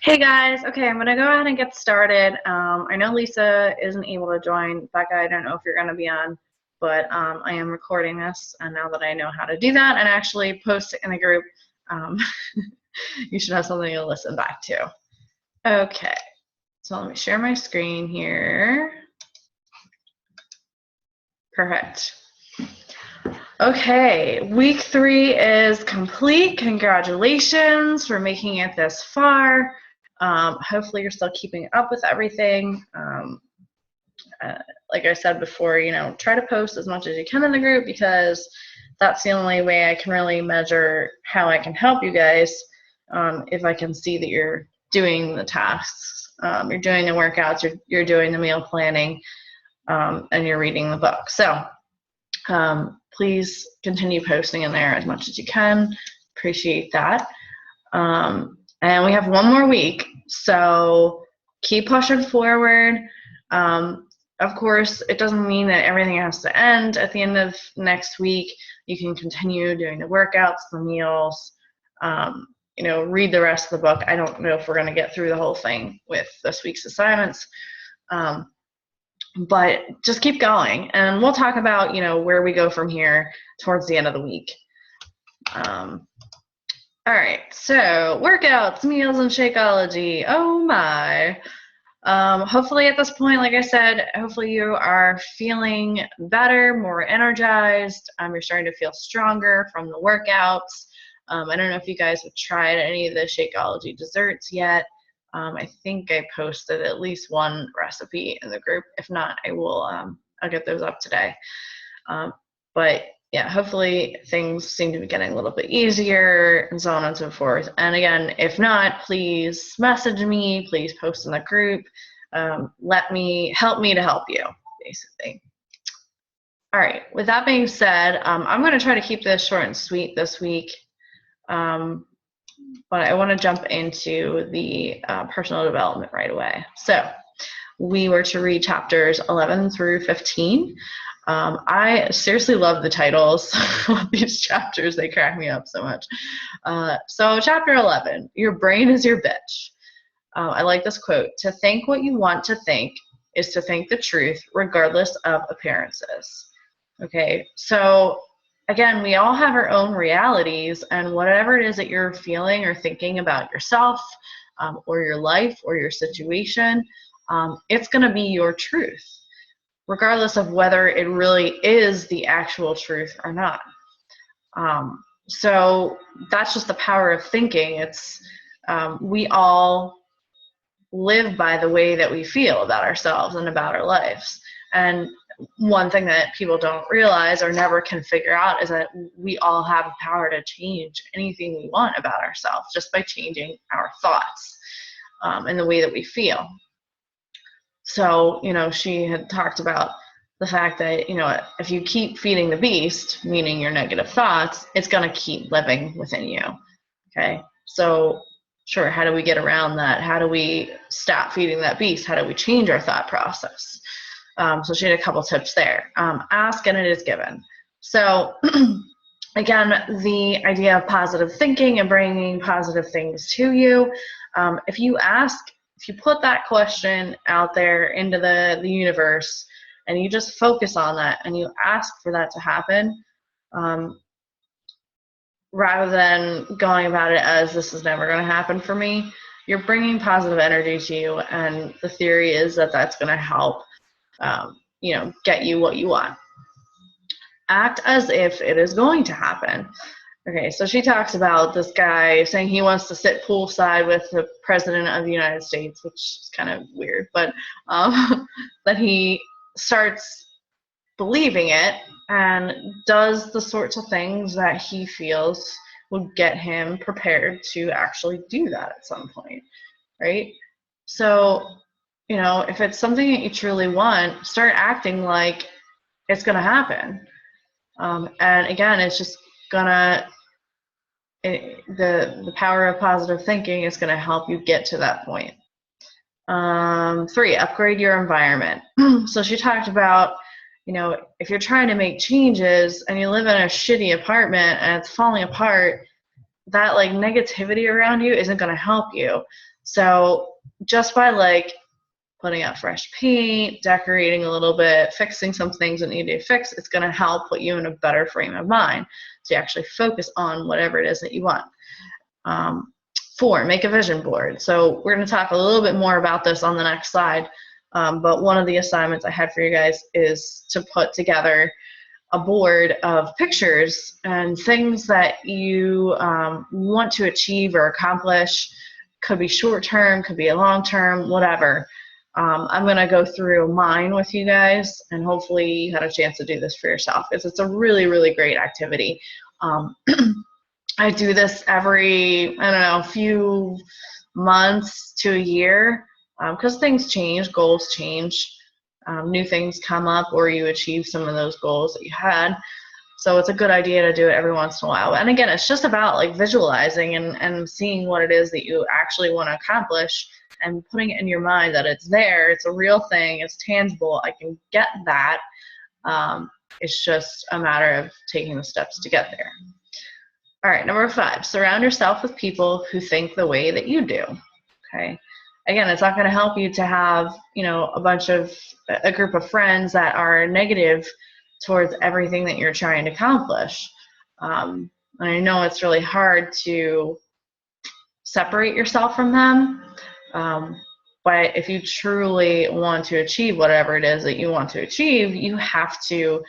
Hey guys, okay, I'm gonna go ahead and get started. I know Lisa isn't able to join. Becca, I don't know if you're gonna be on, but I am recording this, and now that I know how to do that and actually post it in the group, um, you should have something to listen back to. Okay, so let me share my screen here. Perfect. Okay, week 3 is complete. Congratulations for making it this far. Hopefully you're still keeping up with everything. Like I said before, try to post as much as you can in the group because that's the only way I can really measure how I can help you guys, if I can see that you're doing the tasks, you're doing the workouts, you're doing the meal planning, and you're reading the book. So please continue posting in there as much as you can. Appreciate that. And we have one more week, so keep pushing forward. Of course, it doesn't mean that everything has to end at the end of next week. You can continue doing the workouts, the meals, read the rest of the book. I don't know if we're going to get through the whole thing with this week's assignments, but just keep going. And we'll talk about, where we go from here towards the end of the week. All right, so workouts, meals, and Shakeology. Oh my. Hopefully at this point, like I said, hopefully you are feeling better, more energized. You're starting to feel stronger from the workouts. I don't know if you guys have tried any of the Shakeology desserts yet. I think I posted at least one recipe in the group. If not, I'll get those up today. But yeah, hopefully things seem to be getting a little bit easier and so on and so forth. And again, if not, please message me, please post in the group. Help me to help you, basically. All right, with that being said, I'm going to try to keep this short and sweet this week. But I want to jump into the personal development right away. So we were to read chapters 11 through 15. I seriously love the titles of these chapters. They crack me up so much. So chapter 11, your brain is your bitch. I like this quote. To think what you want to think is to think the truth regardless of appearances. Okay, so again, we all have our own realities, and whatever it is that you're feeling or thinking about yourself, or your life or your situation, it's going to be your truth, regardless of whether it really is the actual truth or not. So that's just the power of thinking. It's we all live by the way that we feel about ourselves and about our lives. And one thing that people don't realize or never can figure out is that we all have the power to change anything we want about ourselves just by changing our thoughts, and the way that we feel. So, she had talked about the fact that, if you keep feeding the beast, meaning your negative thoughts, it's going to keep living within you. Okay. So sure, how do we get around that? How do we stop feeding that beast? How do we change our thought process? So she had a couple tips there. Ask and it is given. So again, the idea of positive thinking and bringing positive things to you. If you put that question out there into the universe and you just focus on that and you ask for that to happen, rather than going about it as this is never going to happen for me, you're bringing positive energy to you, and the theory is that that's going to help get you what you want. Act as if it is going to happen. Okay, so she talks about this guy saying he wants to sit poolside with the president of the United States, which is kind of weird, but that he starts believing it and does the sorts of things that he feels would get him prepared to actually do that at some point, right? So, if it's something that you truly want, start acting like it's going to happen. And again, it's just the power of positive thinking is going to help you get to that point. 3, upgrade your environment. So she talked about, if you're trying to make changes and you live in a shitty apartment and it's falling apart, that like negativity around you isn't going to help you. So just by like putting out fresh paint, decorating a little bit, fixing some things that need to be fixed, it's going to help put you in a better frame of mind to actually focus on whatever it is that you want. 4, make a vision board. So we're going to talk a little bit more about this on the next slide. But one of the assignments I had for you guys is to put together a board of pictures and things that you want to achieve or accomplish. Could be short term, could be a long term, whatever. I'm going to go through mine with you guys, and hopefully you had a chance to do this for yourself, because it's a really, really great activity. I do this every, I don't know, few months to a year, because things change, goals change, new things come up, or you achieve some of those goals that you had. So it's a good idea to do it every once in a while. And again, it's just about like visualizing and seeing what it is that you actually want to accomplish and putting it in your mind that it's there, it's a real thing, it's tangible, I can get that. It's just a matter of taking the steps to get there. All right, number 5, surround yourself with people who think the way that you do, okay? Again, it's not going to help you to have, you know, a group of friends that are negative towards everything that you're trying to accomplish. And I know it's really hard to separate yourself from them, but if you truly want to achieve whatever it is that you want to achieve, you have to,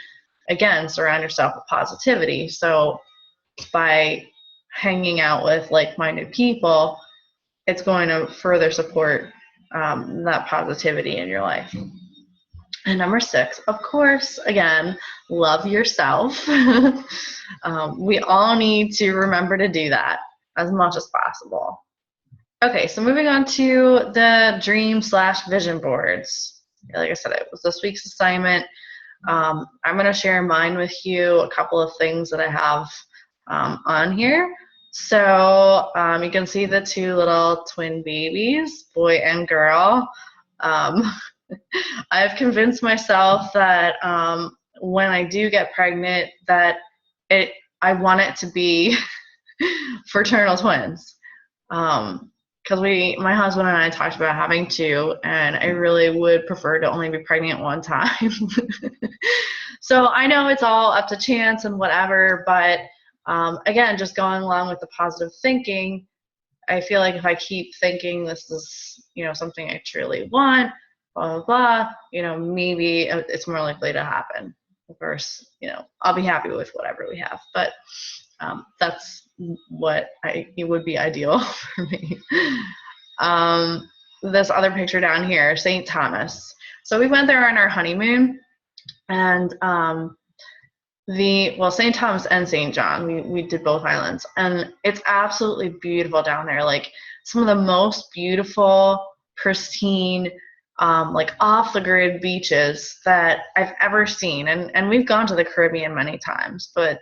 again, surround yourself with positivity. So by hanging out with like-minded people, it's going to further support that positivity in your life. And number 6, of course, again, love yourself. We all need to remember to do that as much as possible. Okay, so moving on to the dream/vision boards. Like I said, it was this week's assignment. I'm going to share mine with you, a couple of things that I have on here. So you can see the 2 little twin babies, boy and girl. I've convinced myself that when I do get pregnant, that I want it to be fraternal twins. Because my husband and I talked about having 2, and I really would prefer to only be pregnant one time. So I know it's all up to chance and whatever, but again, just going along with the positive thinking, I feel like if I keep thinking this is, you know, something I truly want, blah, blah, blah, you know, maybe it's more likely to happen. Versus, you know, I'll be happy with whatever we have. But that's what it would be ideal for me. This other picture down here, St. Thomas. So we went there on our honeymoon, and St. Thomas and St. John, we did both islands, and it's absolutely beautiful down there. Like some of the most beautiful, pristine, like off the grid beaches that I've ever seen. And we've gone to the Caribbean many times, but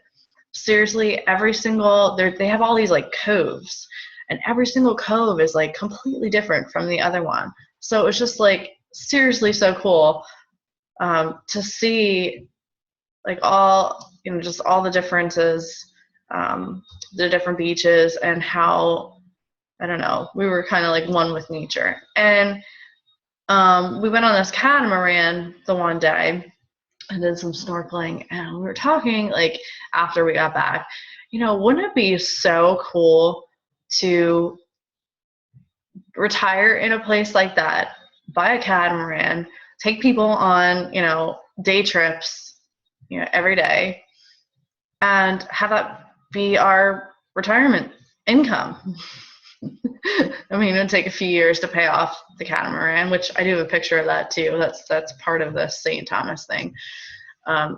seriously, they have all these like coves, and every single cove is like completely different from the other one. So it's just like seriously so cool to see like all, you know, just all the differences, the different beaches, and how, I don't know, we were kind of like one with nature. And we went on this catamaran the one day and did some snorkeling, and we were talking like after we got back, you know, wouldn't it be so cool to retire in a place like that, buy a catamaran, take people on, you know, day trips, you know, every day, and have that be our retirement income. I mean, it would take a few years to pay off the catamaran, which I do have a picture of that too. That's part of the St. Thomas thing.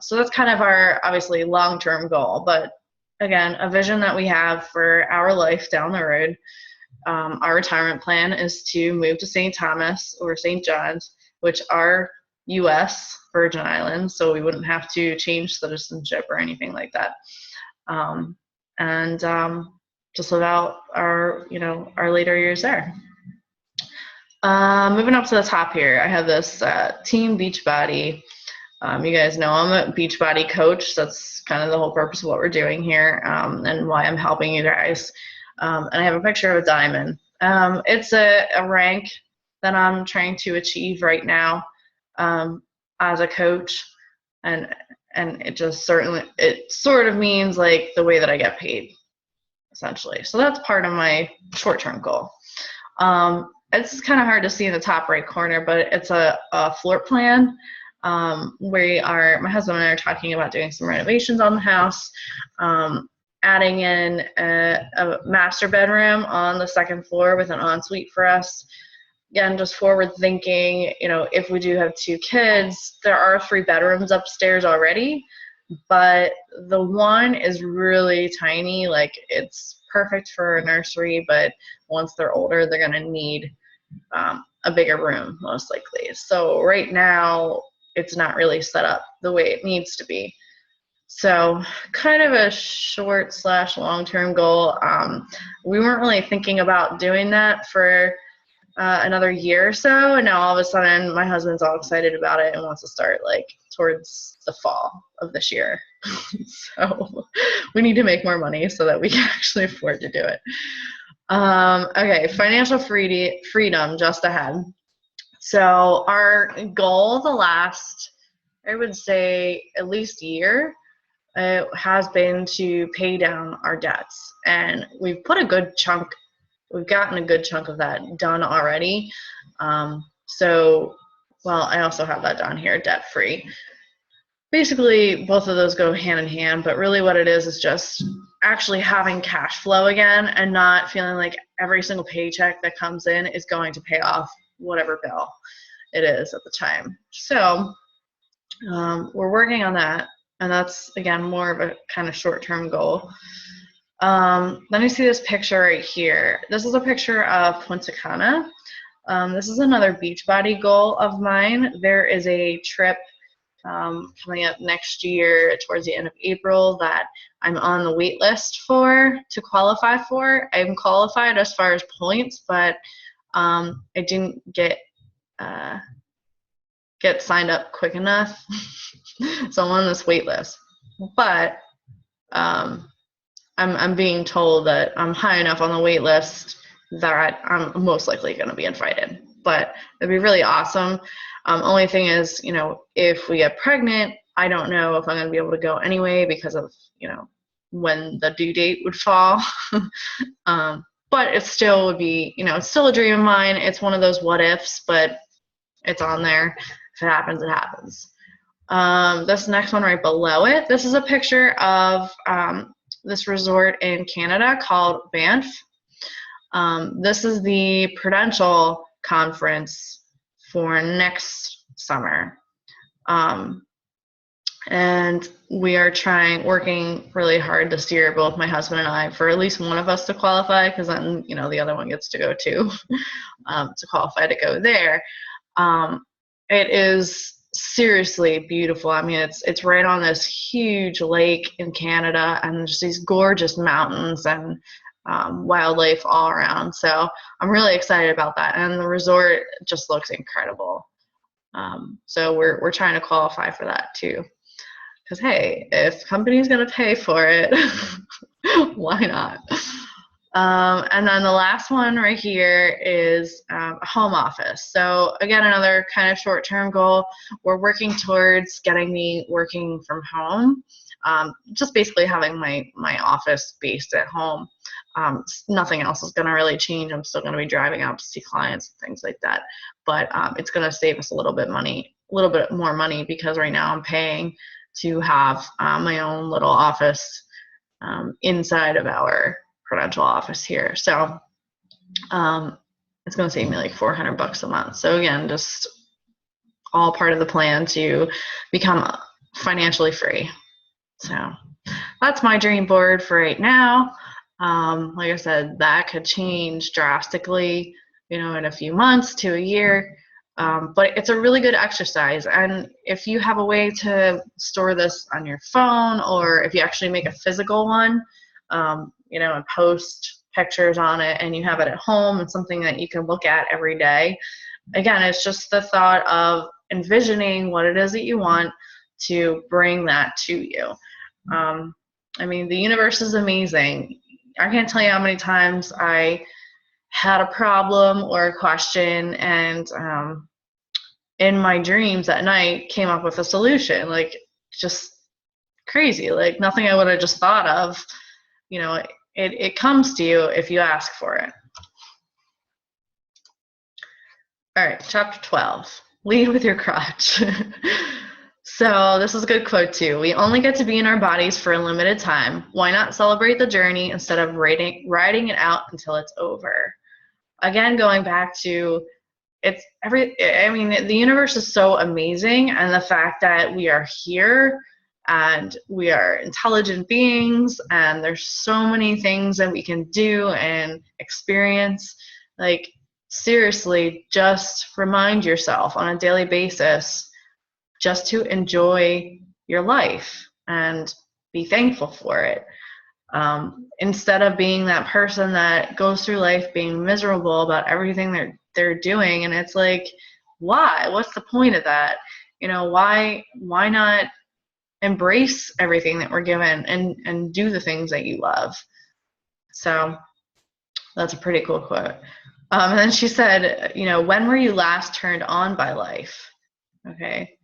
So that's kind of our, obviously, long-term goal. But again, a vision that we have for our life down the road. Our retirement plan is to move to St. Thomas or St. John's, which are U.S. Virgin Islands, so we wouldn't have to change citizenship or anything like that. Just live out our, you know, our later years there. Moving up to the top here, I have this Team Beachbody You guys know I'm a Beachbody coach. That's kind of the whole purpose of what we're doing here, and why I'm helping you guys. And I have a picture of a diamond. It's a rank that I'm trying to achieve right now as a coach, and it just it sort of means like the way that I get paid, essentially. So that's part of my short-term goal. It's kind of hard to see in the top right corner, but it's a floor plan. My husband and I are talking about doing some renovations on the house, adding in a master bedroom on the second floor with an ensuite for us. Again, just forward thinking, if we do have 2 kids, there are 3 bedrooms upstairs already, but the one is really tiny. Like, it's perfect for a nursery, but once they're older, they're going to need a bigger room, most likely. So right now, it's not really set up the way it needs to be. So kind of a short / long-term goal. We weren't really thinking about doing that for another year or so, and now all of a sudden my husband's all excited about it and wants to start like towards the fall of this year. So we need to make more money so that we can actually afford to do it. Okay, financial freedom just ahead. So our goal the last, I would say, at least year has been to pay down our debts, and we've gotten a good chunk of that done already. I also have that down here, debt free. Basically, both of those go hand in hand, but really what it is just actually having cash flow again and not feeling like every single paycheck that comes in is going to pay off whatever bill it is at the time. So we're working on that, and that's, again, more of a kind of short-term goal. Let me see this picture right here. This is a picture of Punta Cana. This is another Beachbody goal of mine. There is a trip coming up next year towards the end of April that I'm on the wait list to qualify for. I'm qualified as far as points, but I didn't get signed up quick enough. So I'm on this wait list. But I'm being told that I'm high enough on the wait list that I'm most likely going to be invited. But it'd be really awesome. Only thing is, if we get pregnant, I don't know if I'm going to be able to go anyway because of, when the due date would fall. But it still would be, it's still a dream of mine. It's one of those what ifs, but it's on there. If it happens, it happens. This next one right below it, this is a picture of this resort in Canada called Banff. This is the Prudential conference for next summer. And we are working really hard to steer both my husband and I for at least one of us to qualify, because then, the other one gets to go too, to qualify to go there. It is seriously beautiful. I mean, it's right on this huge lake in Canada, and just these gorgeous mountains and wildlife all around. So I'm really excited about that, and the resort just looks incredible. So we're trying to qualify for that too, because hey, if company's gonna pay for it, why not? And then the last one right here is a home office. So again, another kind of short-term goal. We're working towards getting me working from home, just basically having my office based at home. Nothing else is going to really change. I'm still going to be driving out to see clients and things like that. But it's going to save us a little bit more money, because right now I'm paying to have my own little office inside of our Prudential office here. So it's going to save me like $400 a month. So again, just all part of the plan to become financially free. So that's my dream board for right now. Like I said, that could change drastically, in a few months to a year. But it's a really good exercise. And if you have a way to store this on your phone, or if you actually make a physical one, and post pictures on it, and you have it at home and something that you can look at every day. Again, it's just the thought of envisioning what it is that you want, to bring that to you. I mean, the universe is amazing. I can't tell you how many times I had a problem or a question, and in my dreams at night came up with a solution. Like, just crazy, like nothing I would have just thought of. You know, it comes to you if you ask for it. All right, chapter 12, lead with your crotch. So this is a good quote too. We only get to be in our bodies for a limited time. Why not celebrate the journey instead of riding it out until it's over? Again, going back to the universe is so amazing, and the fact that we are here and we are intelligent beings, and there's so many things that we can do and experience. Like, seriously, just remind yourself on a daily basis just to enjoy your life and be thankful for it. Instead of being that person that goes through life being miserable about everything they're doing, and it's like, why? What's the point of that? You know, why not embrace everything that we're given and do the things that you love? So that's a pretty cool quote. And then she said, you know, when were you last turned on by life? Okay.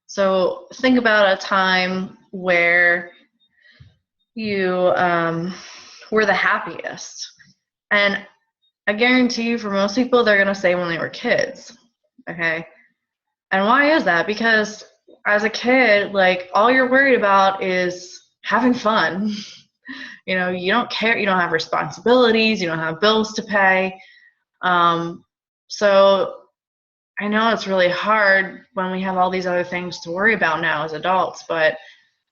So think about a time where you were the happiest. And I guarantee you, for most people, they're going to say when they were kids. Okay. And why is that? Because as a kid, like, all you're worried about is having fun. You know, you don't care. You don't have responsibilities. You don't have bills to pay. So I know it's really hard when we have all these other things to worry about now as adults, but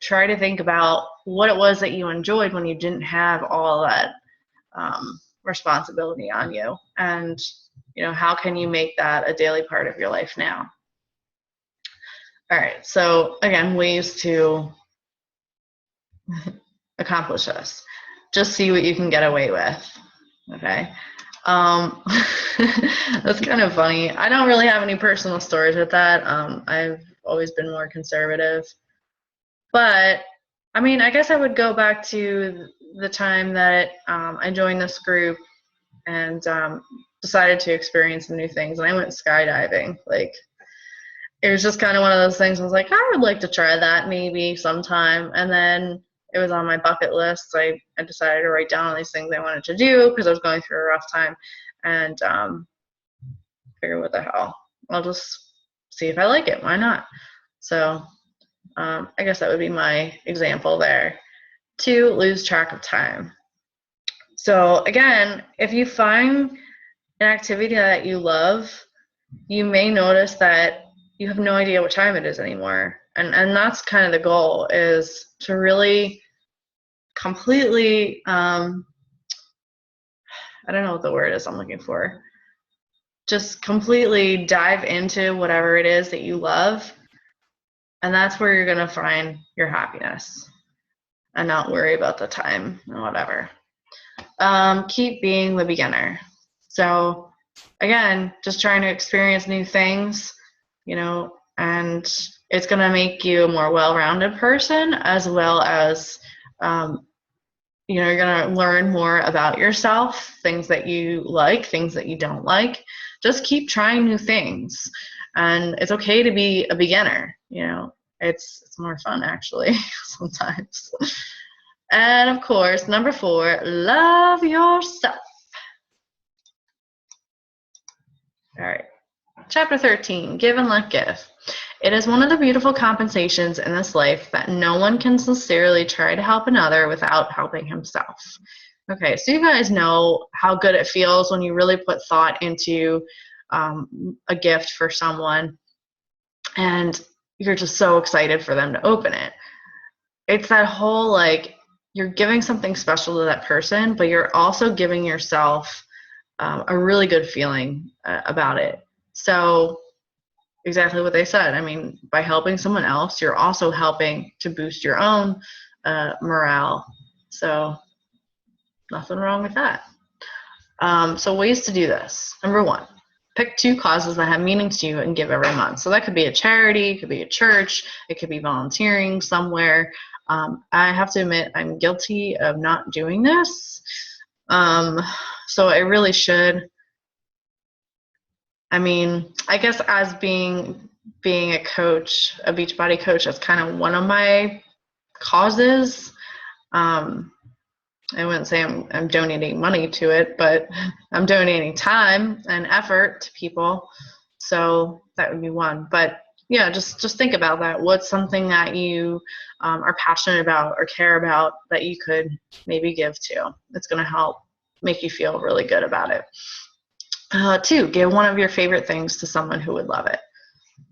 try to think about what it was that you enjoyed when you didn't have all that responsibility on you. And, you know, how can you make that a daily part of your life now? All right. So again, ways to accomplish this. Just see what you can get away with. Okay. That's kind of funny. I don't really have any personal stories with that. I've always been more conservative. But, I mean, I guess I would go back to the time that I joined this group and decided to experience some new things. And I went skydiving. Like, it was just kind of one of those things. I was like, I would like to try that maybe sometime. And then it was on my bucket list. So I decided to write down all these things I wanted to do because I was going through a rough time. And figure, what the hell? I'll just see if I like it. Why not? So I guess that would be my example there. 2, lose track of time. So again, if you find an activity that you love, you may notice that you have no idea what time it is anymore. And that's kind of the goal, is to really completely, I don't know what the word is I'm looking for. Just completely dive into whatever it is that you love. And that's where you're going to find your happiness and not worry about the time and whatever. Keep being the beginner. So again, just trying to experience new things, you know, and it's going to make you a more well-rounded person, as well as, you know, you're going to learn more about yourself, things that you like, things that you don't like. Just keep trying new things. And it's okay to be a beginner, you know. It's more fun, actually, sometimes. And of course, number 4, love yourself. All right. Chapter 13, give and let give. It is one of the beautiful compensations in this life that no one can sincerely try to help another without helping himself. Okay, so you guys know how good it feels when you really put thought into a gift for someone, and you're just so excited for them to open it. It's that whole, like, you're giving something special to that person, but you're also giving yourself a really good feeling about it. So exactly what they said. I mean, by helping someone else, you're also helping to boost your own morale. So nothing wrong with that. So ways to do this. Number 1, pick 2 causes that have meaning to you and give every month. So that could be a charity, it could be a church, it could be volunteering somewhere. I have to admit, I'm guilty of not doing this. So I really should. I mean, I guess as being a coach, a Beachbody coach, that's kind of one of my causes. I wouldn't say I'm donating money to it, but I'm donating time and effort to people. So that would be one. But yeah, just think about that. What's something that you are passionate about or care about that you could maybe give to? It's going to help make you feel really good about it. 2, give one of your favorite things to someone who would love it.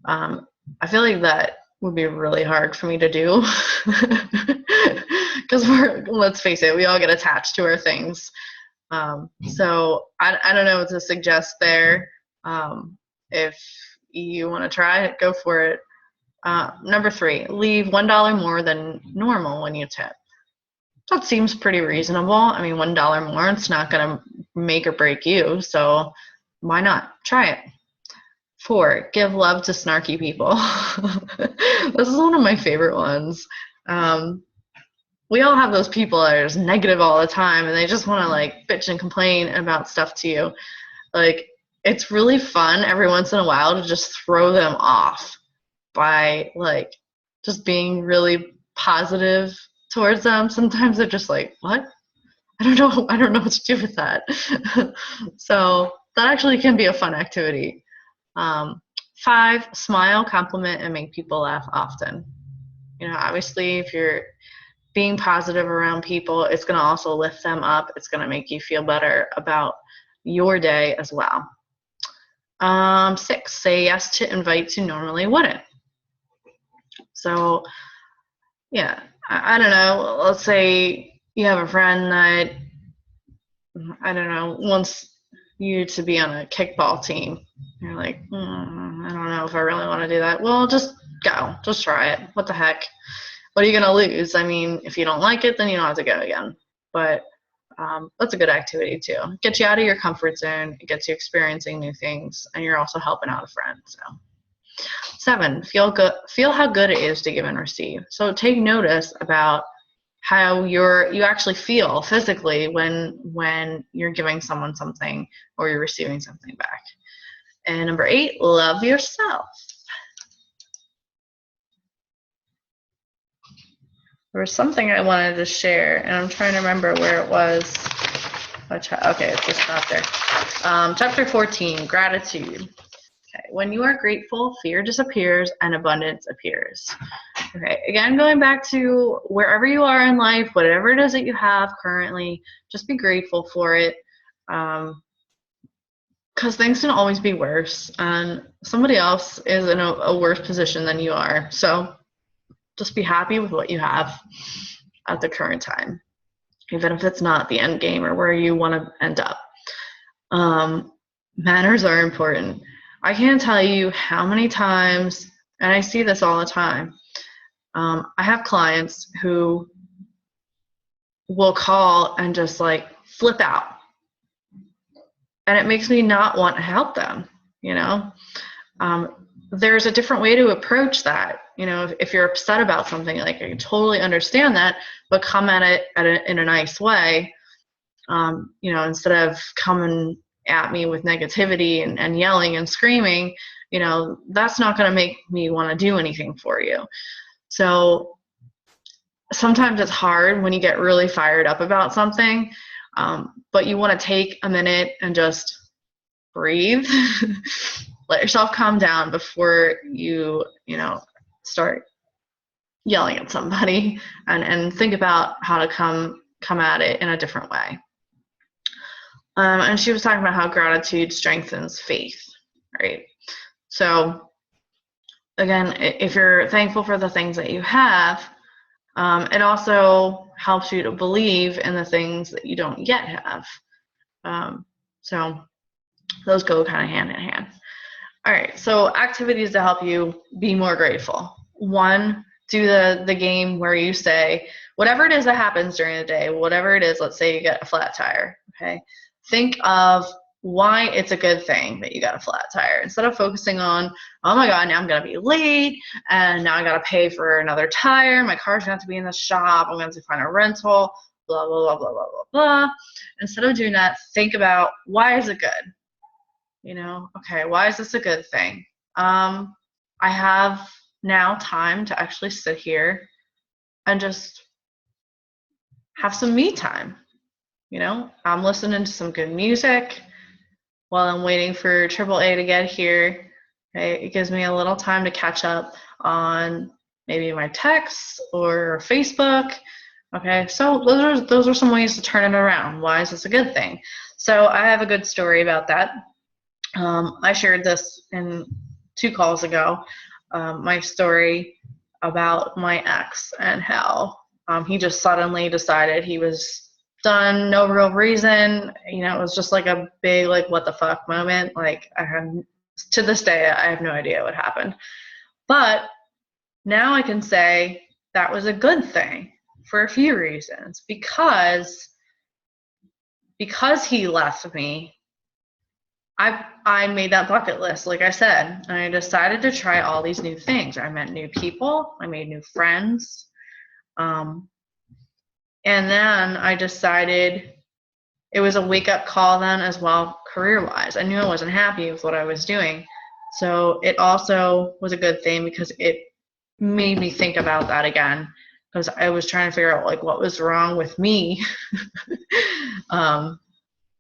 I feel like that would be really hard for me to do because let's face it, we all get attached to our things. So I don't know what to suggest there. If you want to try it, go for it. Number 3, leave $1 more than normal when you tip. That seems pretty reasonable. I mean, $1 more, it's not going to make or break you, so why not? Try it. 4, give love to snarky people. This is one of my favorite ones. We all have those people that are just negative all the time, and they just want to like bitch and complain about stuff to you. Like, it's really fun every once in a while to just throw them off by like just being really positive towards them. Sometimes they're just like, what? I don't know what to do with that. So that actually can be a fun activity. 5, smile, compliment, and make people laugh often. You know, obviously, if you're being positive around people, it's going to also lift them up. It's going to make you feel better about your day as well. 6, say yes to invites you normally wouldn't. So, yeah, I don't know. Let's say you have a friend that, I don't know, wants you to be on a kickball team. You're like, I don't know if I really want to do that. Well, just go. Just try it. What the heck? What are you going to lose? I mean, if you don't like it, then you don't have to go again. But that's a good activity too. Gets you out of your comfort zone. It gets you experiencing new things, and you're also helping out a friend. So 7, feel how good it is to give and receive. So take notice about how you actually feel physically when you're giving someone something or you're receiving something back. And number 8, love yourself. There was something I wanted to share, and I'm trying to remember where it was. Okay, it's just not there. Chapter 14, gratitude. Okay, when you are grateful, fear disappears and abundance appears. Okay, again, going back to wherever you are in life, whatever it is that you have currently, just be grateful for it. Because things can always be worse, and somebody else is in a worse position than you are. So just be happy with what you have at the current time, even if it's not the end game or where you want to end up. Manners are important. I can't tell you how many times, and I see this all the time, I have clients who will call and just like flip out. And it makes me not want to help them, you know. There's a different way to approach that. You know, if you're upset about something, like I totally understand that, but come at it in a nice way. You know, instead of coming at me with negativity and yelling and screaming, you know, that's not going to make me want to do anything for you. So sometimes it's hard when you get really fired up about something, but you want to take a minute and just breathe. Let yourself calm down before you start yelling at somebody, and think about how to come at it in a different way. And she was talking about how gratitude strengthens faith, right? So again, if you're thankful for the things that you have, it also helps you to believe in the things that you don't yet have. So those go kind of hand in hand. All right, so activities to help you be more grateful. 1, do the game where you say, whatever it is that happens during the day, whatever it is, let's say you get a flat tire, okay? Think of why it's a good thing that you got a flat tire, instead of focusing on, oh my God, now I'm going to be late and now I got to pay for another tire. My car's going to have to be in the shop. I'm going to have to find a rental, blah, blah, blah, blah, blah, blah, blah. Instead of doing that, think about, why is it good? You know, okay, why is this a good thing? I have now time to actually sit here and just have some me time. You know, I'm listening to some good music while I'm waiting for AAA to get here. Okay, it gives me a little time to catch up on maybe my texts or Facebook. Okay, so those are some ways to turn it around. Why is this a good thing? So I have a good story about that. I shared this in 2 calls ago, my story about my ex and how he just suddenly decided he was done, no real reason. You know, it was just like a big, like, what the fuck moment. Like, to this day, I have no idea what happened. But now I can say that was a good thing for a few reasons. Because he left me, I made that bucket list, like I said, and I decided to try all these new things. I met new people, I made new friends, and then I decided it was a wake-up call then as well, career-wise. I knew I wasn't happy with what I was doing, so it also was a good thing because it made me think about that again, because I was trying to figure out, like, what was wrong with me.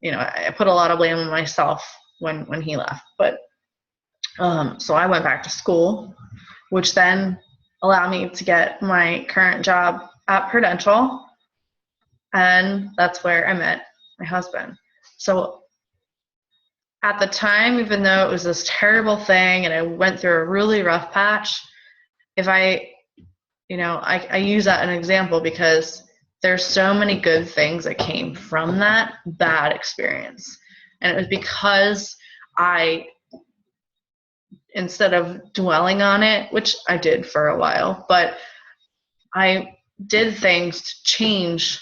You know, I put a lot of blame on myself when he left. But so I went back to school, which then allowed me to get my current job at Prudential, and that's where I met my husband. So at the time, even though it was this terrible thing and I went through a really rough patch, if I use that as an example because there's so many good things that came from that bad experience. And it was because instead of dwelling on it, which I did for a while, but I did things to change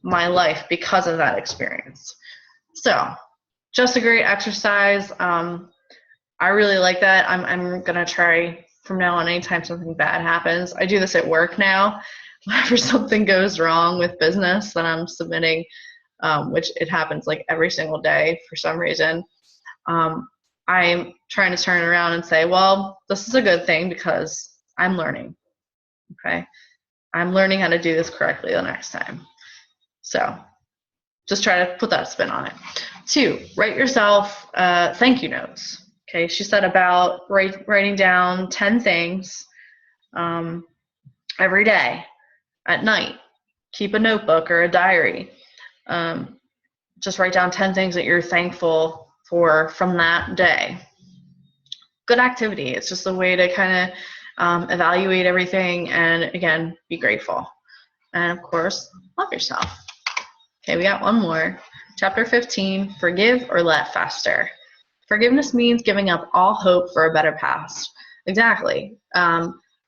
my life because of that experience. So, just a great exercise. I really like that. I'm gonna try from now on, anytime something bad happens. I do this at work now. Whenever something goes wrong with business that I'm submitting, which it happens like every single day for some reason, I'm trying to turn it around and say, well, this is a good thing because I'm learning. Okay, I'm learning how to do this correctly the next time. So just try to put that spin on it. 2, write yourself thank you notes. Okay, she said about writing down 10 things every day at night. Keep a notebook or a diary. Just write down 10 things that you're thankful for from that day. Good activity. It's just a way to kind of evaluate everything and, again, be grateful. And, of course, love yourself. Okay, we got one more. Chapter 15, forgive or let fester. Forgiveness means giving up all hope for a better past. Exactly.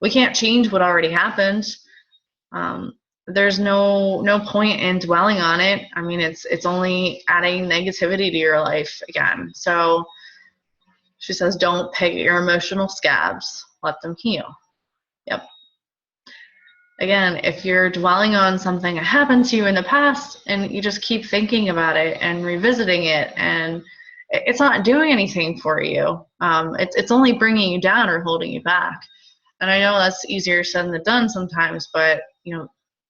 We can't change what already happened. There's no point in dwelling on it. I mean, it's only adding negativity to your life again. So she says, don't pick your emotional scabs. Let them heal. Yep. Again, if you're dwelling on something that happened to you in the past and you just keep thinking about it and revisiting it, and it's not doing anything for you, it's only bringing you down or holding you back. And I know that's easier said than done sometimes, but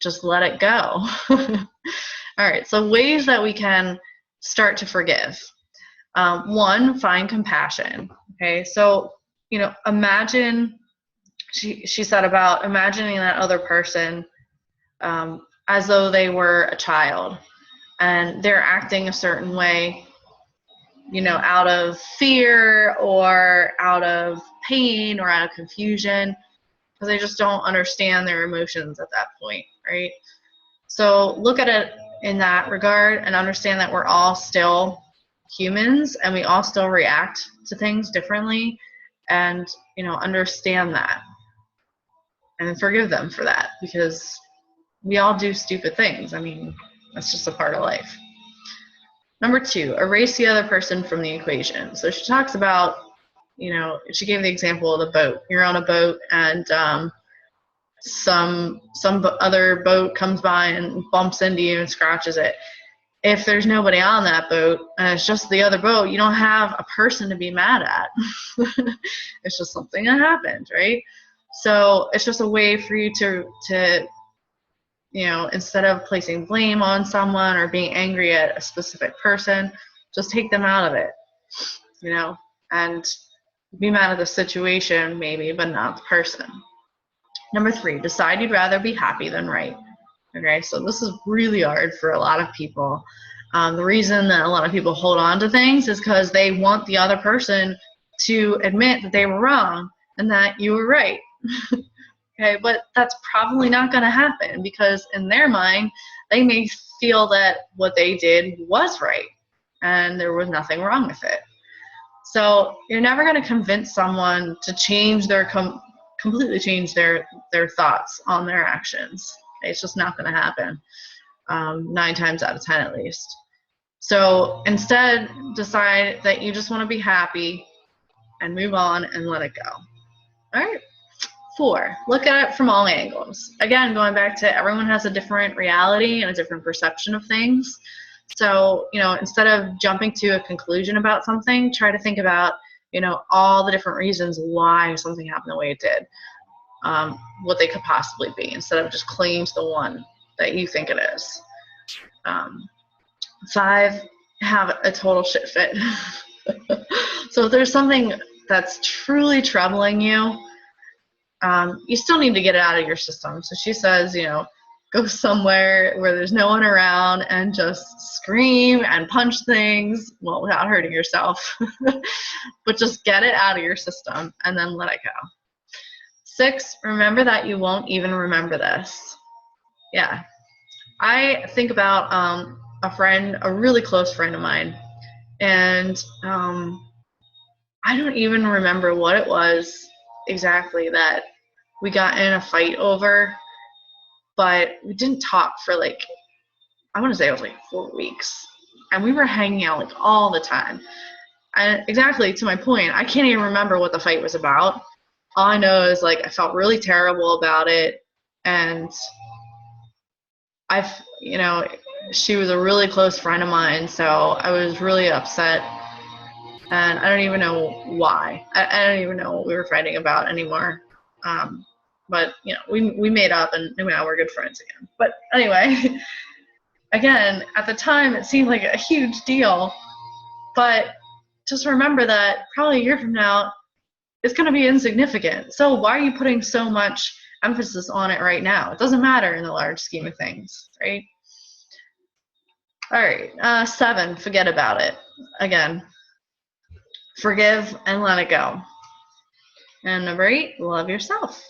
just let it go. All right, so ways that we can start to forgive. 1, find compassion. Okay, so imagine. She said about imagining that other person as though they were a child and they're acting a certain way, out of fear or out of pain or out of confusion, because they just don't understand their emotions at that point, right? So look at it in that regard and understand that we're all still humans and we all still react to things differently, and understand that and forgive them for that, because we all do stupid things. I mean, that's just a part of life. Number 2, erase the other person from the equation. So she talks about, she gave the example of the boat. You're on a boat and some other boat comes by and bumps into you and scratches it. If there's nobody on that boat and it's just the other boat, you don't have a person to be mad at. It's just something that happened, right? So it's just a way for you to instead of placing blame on someone or being angry at a specific person, just take them out of it, and be mad at the situation maybe, but not the person. Number 3, decide you'd rather be happy than right. Okay, so this is really hard for a lot of people. The reason that a lot of people hold on to things is because they want the other person to admit that they were wrong and that you were right. Okay, but that's probably not going to happen because in their mind, they may feel that what they did was right and there was nothing wrong with it. So you're never going to convince someone to change completely change their thoughts on their actions. It's just not going to happen, 9 times out of 10 at least. So instead, decide that you just want to be happy and move on and let it go. All right. 4, look at it from all angles. Again, going back to everyone has a different reality and a different perception of things. So, instead of jumping to a conclusion about something, try to think about, all the different reasons why something happened the way it did, what they could possibly be, instead of just clinging to the one that you think it is. 5, have a total shit fit. So if there's something that's truly troubling you, you still need to get it out of your system. So she says, go somewhere where there's no one around and just scream and punch things, well, without hurting yourself, but just get it out of your system and then let it go. 6, remember that you won't even remember this. Yeah. I think about a really close friend of mine, and I don't even remember what it was exactly that we got in a fight over, but we didn't talk for I want to say it was 4 weeks, and we were hanging out all the time. And exactly to my point, I can't even remember what the fight was about. All I know is I felt really terrible about it, and she was a really close friend of mine, so I was really upset, and I don't even know why. I don't even know what we were fighting about anymore. But we made up, and now we're good friends again. But anyway, again, at the time it seemed like a huge deal, but just remember that probably a year from now it's going to be insignificant. So why are you putting so much emphasis on it right now? It doesn't matter in the large scheme of things, right? All right, 7, forget about it. Again, forgive and let it go. And number 8, love yourself.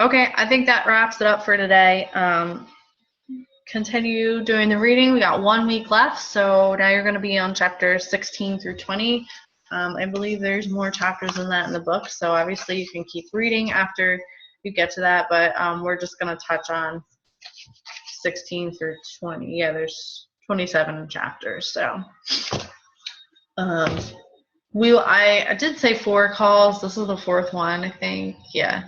Okay, I think that wraps it up for today. Continue doing the reading. We got 1 week left, so now you're going to be on chapters 16 through 20. I believe there's more chapters than that in the book, so obviously you can keep reading after you get to that, but we're just going to touch on 16 through 20. Yeah, there's 27 chapters, so I did say 4 calls. This is the 4th one, I think. Yeah.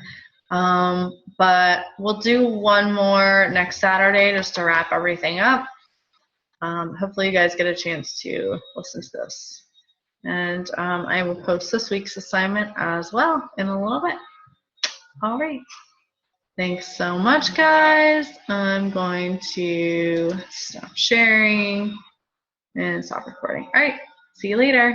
But we'll do 1 more next Saturday just to wrap everything up. Hopefully you guys get a chance to listen to this. And I will post this week's assignment as well in a little bit. All right. Thanks so much, guys. I'm going to stop sharing and stop recording. All right. See you later.